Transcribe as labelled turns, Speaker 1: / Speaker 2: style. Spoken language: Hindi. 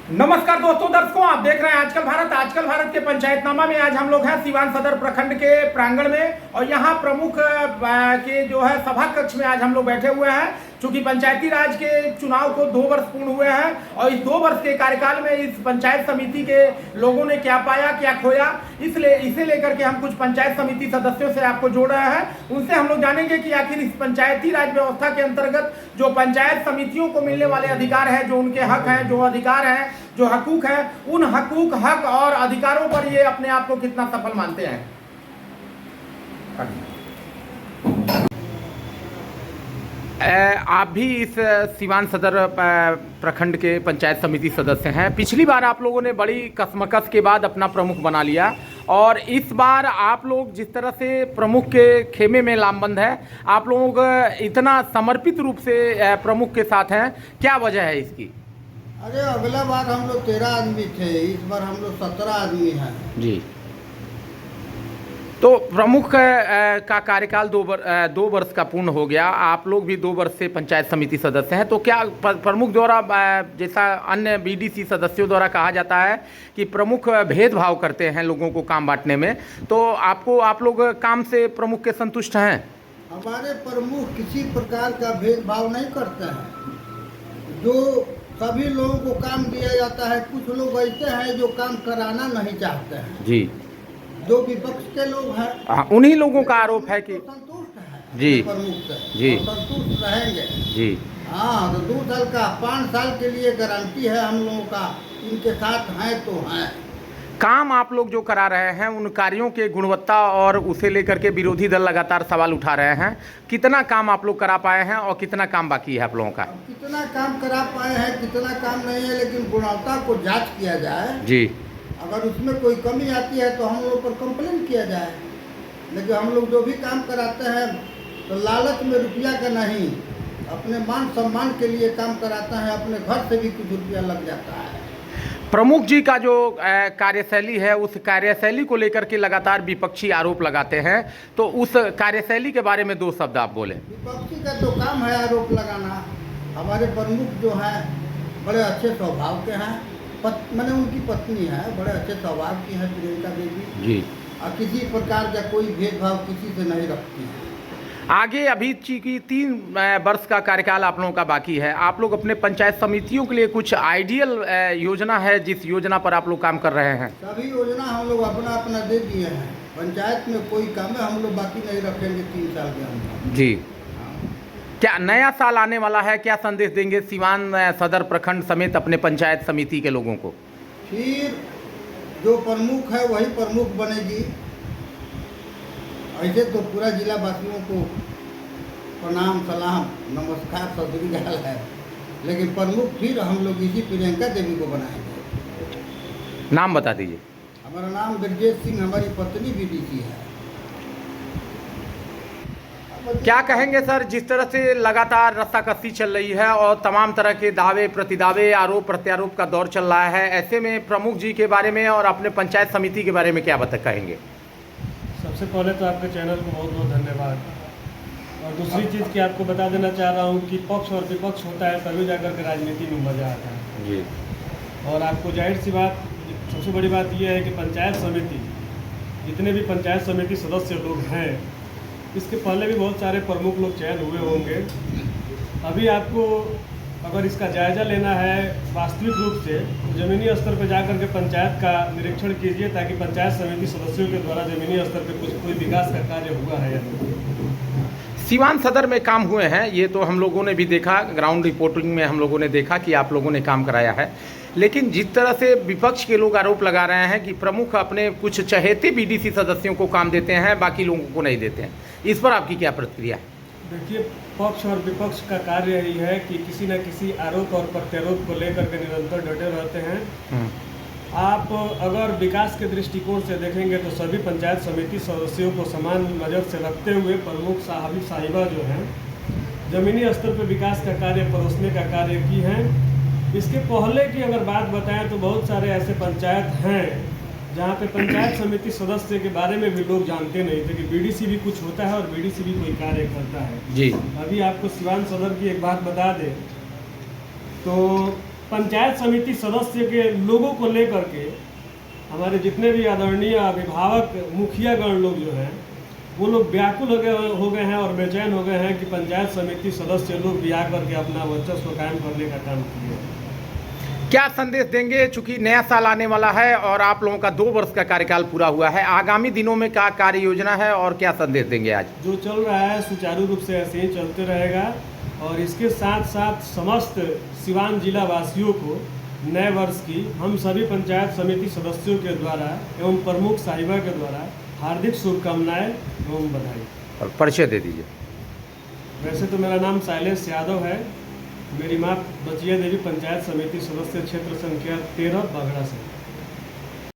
Speaker 1: नमस्कार दोस्तों, दर्शकों, आप देख रहे हैं आजकल भारत के पंचायतनामा में। आज हम लोग हैं सीवान सदर प्रखंड के प्रांगण में और यहाँ प्रमुख के जो है सभा कक्ष में आज हम लोग बैठे हुए हैं। चूंकि पंचायती राज के चुनाव को 2 वर्ष पूर्ण हुए हैं और इस 2 वर्ष के कार्यकाल में इस पंचायत समिति के लोगों ने क्या पाया क्या खोया, इसलिए इसे लेकर के हम कुछ पंचायत समिति सदस्यों से आपको जोड़ रहे हैं। उनसे हम लोग जानेंगे कि आखिर इस पंचायती राज व्यवस्था के अंतर्गत जो पंचायत समितियों को मिलने वाले अधिकार हैं, जो उनके हक हैं, जो अधिकार हैं, जो हकूक हैं, उन हकूक, हक और अधिकारों पर ये अपने आप को कितना सफल मानते हैं। आप भी इस सीवान सदर प्रखंड के पंचायत समिति सदस्य हैं। पिछली बार आप लोगों ने बड़ी कसमकस के बाद अपना प्रमुख बना लिया और इस बार आप लोग जिस तरह से प्रमुख के खेमे में लामबंद है, आप लोग इतना समर्पित रूप से प्रमुख के साथ हैं, क्या वजह है इसकी?
Speaker 2: अरे अगला बार हम लोग 13 आदमी थे, इस बार हम लोग 17 आदमी हैं
Speaker 1: जी। तो प्रमुख का कार्यकाल 2 वर्ष का पूर्ण हो गया। आप लोग भी 2 वर्ष से पंचायत समिति सदस्य हैं। तो क्या प्रमुख द्वारा, जैसा अन्य बीडीसी सदस्यों द्वारा कहा जाता है कि प्रमुख भेदभाव करते हैं लोगों को काम बांटने में, तो आप लोग काम से प्रमुख के संतुष्ट हैं?
Speaker 2: हमारे प्रमुख किसी प्रकार का भेदभाव नहीं करते हैं। जो सभी लोगों को काम दिया जाता है। कुछ लोग ऐसे हैं जो काम कराना नहीं चाहते हैं
Speaker 1: जी।
Speaker 2: जो विपक्ष के लोग हैं,
Speaker 1: उन्हीं लोगों का आरोप है कि
Speaker 2: संतुष्ट है
Speaker 1: जी
Speaker 2: प्रमुख से
Speaker 1: जी
Speaker 2: संतुष्ट रहेंगे
Speaker 1: जी।
Speaker 2: हाँ, तो 2 साल का 5 साल के लिए गारंटी है हम लोगों का, इनके साथ हैं तो हैं।
Speaker 1: काम आप लोग जो करा रहे हैं उन कार्यों के गुणवत्ता और उसे लेकर के विरोधी दल लगातार सवाल उठा रहे हैं। कितना काम आप लोग करा पाए हैं और कितना काम बाकी है आप लोगों का?
Speaker 2: कितना काम करा पाए हैं, कितना काम नहीं है, लेकिन गुणवत्ता को जांच किया जाए
Speaker 1: जी।
Speaker 2: अगर उसमें कोई कमी आती है तो हम लोग पर कंप्लेन किया जाए। लेकिन हम लोग जो भी काम कराते हैं तो लालच में रुपया का नहीं, अपने मान सम्मान के लिए काम कराते हैं। अपने घर से भी कुछ रुपया लग जाता है।
Speaker 1: प्रमुख जी का जो कार्यशैली है, उस कार्यशैली को लेकर के लगातार विपक्षी आरोप लगाते हैं, तो उस कार्यशैली के बारे में 2 शब्द आप बोले।
Speaker 2: विपक्षी का तो काम है आरोप लगाना। हमारे प्रमुख जो हैं बड़े अच्छे स्वभाव के हैं। मैंने उनकी पत्नी है, बड़े अच्छे स्वभाव की है, प्रियंका देवी जी। और किसी प्रकार का कोई भेदभाव किसी से नहीं रखती है।
Speaker 1: आगे अभी की 3 वर्ष का कार्यकाल आप लोगों का बाकी है। आप लोग अपने पंचायत समितियों के लिए कुछ आइडियल योजना है जिस योजना पर आप लोग काम कर रहे हैं?
Speaker 2: सभी योजना हम लोग अपना अपना दे दिए हैं। पंचायत में कोई काम है हम लोग बाकी नहीं रखेंगे 3 साल के अंदर
Speaker 1: जी। क्या नया साल आने वाला है, क्या संदेश देंगे सीवान सदर प्रखंड समेत अपने पंचायत समिति के लोगों को?
Speaker 2: फिर जो प्रमुख है वही प्रमुख बनेगी। ऐसे तो पूरा जिला वासियों को प्रणाम, सलाम, नमस्कार, सत श्री अकाल है, लेकिन प्रमुख फिर हम लोग इसी प्रियंका देवी को बनाएंगे।
Speaker 1: नाम बता दीजिए।
Speaker 2: हमारा नाम ब्रजेश सिंह, हमारी पत्नी बीडीसी है।
Speaker 1: क्या कहेंगे सर, जिस तरह से लगातार रस्साकसी चल रही है और तमाम तरह के दावे प्रतिदावे, आरोप प्रत्यारोप का दौर चल रहा है, ऐसे में प्रमुख जी के बारे में और अपने पंचायत समिति के बारे में क्या कहेंगे?
Speaker 3: सबसे पहले तो आपके चैनल को बहुत बहुत धन्यवाद। और दूसरी चीज़ कि आपको बता देना चाह रहा हूँ कि पक्ष और विपक्ष होता है तभी जाकर के राजनीति में मज़ा आता है
Speaker 1: जी।
Speaker 3: और आपको जाहिर सी बात, सबसे बड़ी बात यह है कि पंचायत समिति, जितने भी पंचायत समिति सदस्य लोग हैं, इसके पहले भी बहुत सारे प्रमुख लोग चयन हुए होंगे। अभी आपको अगर इसका जायज़ा लेना है वास्तविक रूप से तो ज़मीनी स्तर पर जाकर के पंचायत का निरीक्षण कीजिए, ताकि पंचायत समिति सदस्यों के द्वारा ज़मीनी स्तर पर कोई विकास का कार्य हुआ है या नहीं।
Speaker 1: सीवान सदर में काम हुए हैं, ये तो हम लोगों ने भी देखा, ग्राउंड रिपोर्टिंग में हम लोगों ने देखा कि आप लोगों ने काम कराया है। लेकिन जिस तरह से विपक्ष के लोग आरोप लगा रहे हैं कि प्रमुख अपने कुछ चहेते बीडीसी सदस्यों को काम देते हैं, बाकी लोगों को नहीं देते हैं, इस पर आपकी क्या प्रतिक्रिया है?
Speaker 3: देखिए, पक्ष और विपक्ष का कार्य यही है कि किसी न किसी आरोप और प्रत्यारोप को लेकर के निरंतर डटे रहते हैं। आप अगर विकास के दृष्टिकोण से देखेंगे तो सभी पंचायत समिति सदस्यों को समान नज़र से रखते हुए प्रमुख साहिबा जो हैं ज़मीनी स्तर पर विकास का कार्य परोसने का कार्य की हैं। इसके पहले की अगर बात बताएं तो बहुत सारे ऐसे पंचायत हैं जहाँ पे पंचायत समिति सदस्य के बारे में भी लोग जानते नहीं थे कि बीडीसी भी कुछ होता है और बीडीसी भी कोई कार्य करता है जी। अभी आपको सीवान सदर की एक बात बता दें तो पंचायत समिति सदस्य के लोगों को लेकर के हमारे जितने भी आदरणीय अभिभावक मुखियागण लोग जो हैं वो लोग व्याकुल हो गए हैं और बेचैन हो गए हैं कि पंचायत समिति सदस्य लोग भी आकर के अपना वर्चस्व कायम करने का काम किए।
Speaker 1: क्या संदेश देंगे, चूंकि नया साल आने वाला है और आप लोगों का 2 वर्ष का कार्यकाल पूरा हुआ है, आगामी दिनों में क्या कार्य योजना है और क्या संदेश देंगे आज?
Speaker 3: जो चल रहा है सुचारू रूप से ऐसे ही चलते रहेगा और इसके साथ साथ समस्त सिवान जिला वासियों को नए वर्ष की हम सभी पंचायत समिति सदस्यों के द्वारा एवं प्रमुख साहिबा के द्वारा हार्दिक शुभकामनाएं एवं बधाई।
Speaker 1: और परिचय दे दीजिए।
Speaker 3: वैसे तो मेरा नाम शैलेश यादव है, मेरी माँ बचिया देवी पंचायत समिति सदस्य क्षेत्र संख्या 13 बागड़ा से।